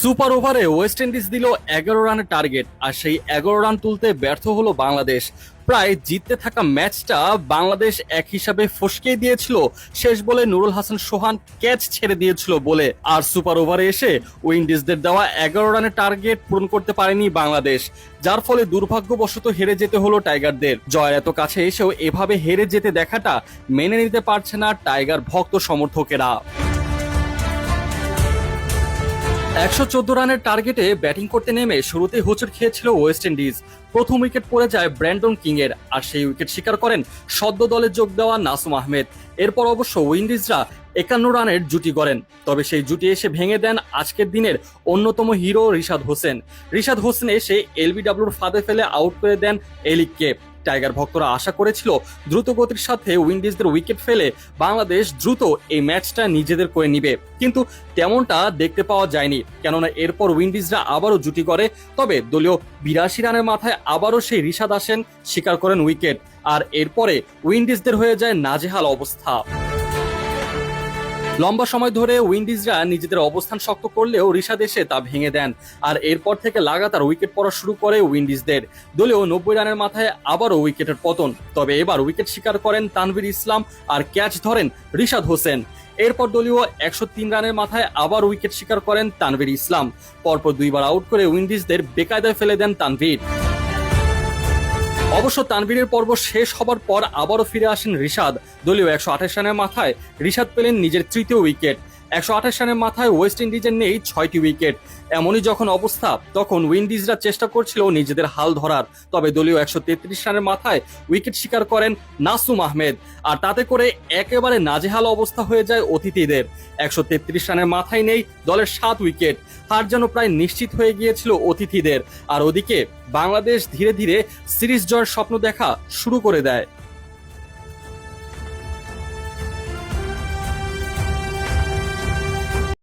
Super ওভারে West Indies দিল 11 রানের টার্গেট, আর সেই 11 রান তুলতে ব্যর্থ হলো বাংলাদেশ। প্রায় জিততে থাকা ম্যাচটা বাংলাদেশ এক হিসাবে ফসকে দিয়েছিল শেষ বলে নুরুল হাসান সোহান ক্যাচ ছেড়ে দিয়েছিল বলে। আর সুপার ওভারে এসে উইন্ডিজদের দেওয়া 11 রানের টার্গেট পূরণ করতে পারেনি বাংলাদেশ, যার ফলে দুর্ভাগ্যবশত হেরে যেতে হলো টাইগারদের। জয়ের এত কাছে এসেও এভাবে হেরে যেতে দেখাটা মেনে নিতে পারছে না টাইগার ভক্ত সমর্থকেরা। 114 রানের টার্গেটে ব্যাটিং করতে নেমে শুরুতেই হোঁচট খেয়েছিল ওয়েস্ট ইন্ডিজ। প্রথম উইকেট পড়ে যায় ব্র্যান্ডন কিং এর, আর সেই উইকেট শিকার করেন সদ্য দলে যোগ দেওয়া নাসুম আহমেদ। এরপর অবশ্য উইন্ডিজরা 51 রানের জুটি গড়েন, তবে সেই জুটি এসে ভেঙে দেন আজকের দিনের অন্যতম হিরো রিশাদ হোসেন। রিশাদ হোসেন এসে এলবিডব্লিউর ফাঁদে ফেলে আউট করে দেন এলিককে। টাইগার ভক্তরা আশা করেছিল দ্রুত গতির সাথে উইন্ডিজদের উইকেট ফেলে বাংলাদেশ দ্রুত এই ম্যাচটা নিজেদের করে নিবে, কিন্তু তেমনটা দেখতে পাওয়া যায়নি। কেননা এরপর উইন্ডিজরা আবারও জুটি করে, তবে দলীয় 82 রানের মাথায় আবারও সেই রিশাদ আসেন, শিকার করেন উইকেট। আর এরপরে উইন্ডিজদের হয়ে যায় নাজেহাল অবস্থা। লম্বা সময় ধরে উইন্ডিজরা নিজেদের অবস্থান শক্ত করলেও রিশাদ এসে তা ভেঙে দেন, আর এরপর থেকে লাগাতার উইকেট পড়া শুরু করে উইন্ডিজদের। দলীয় 90 রানের মাথায় আবারও উইকেটের পতন, তবে এবার উইকেট শিকার করেন তানভীর ইসলাম আর ক্যাচ ধরেন রিশাদ হোসেন। এরপর দলীয় 103 রানের মাথায় আবার উইকেট শিকার করেন তানভীর ইসলাম। পরপর দুইবার আউট করে উইন্ডিজদের বেকায়দায় ফেলে দেন তানভীর। অবশ্য তানভীরের পর্ব শেষ হবার পর আবারও ফিরে আসেন রিশাদ। দলীয় 128 রানের মাথায় রিশাদ পেলেন নিজের তৃতীয় উইকেট। 128 রানের মাথায় ওয়েস্ট ইন্ডিজের নেই 6টি উইকেট। এমনই যখন অবস্থা, তখন উইন্ডিজরা চেষ্টা করছিল নিজেদের হাল ধরার, তবে দলীয় 133 রানের মাথায় উইকেট শিকার করেন নাসুম আহমেদ, আর তাতে করে একেবারে নাজেহাল অবস্থা হয়ে যায় অতিথিদের। 133 রানের মাথায় নেই দলের 7 উইকেট। হার যেন প্রায় নিশ্চিত হয়ে গিয়েছিল অতিথিদের, আর ওদিকে বাংলাদেশ ধীরে ধীরে সিরিজ জয়ের স্বপ্ন দেখা শুরু করে দেয়।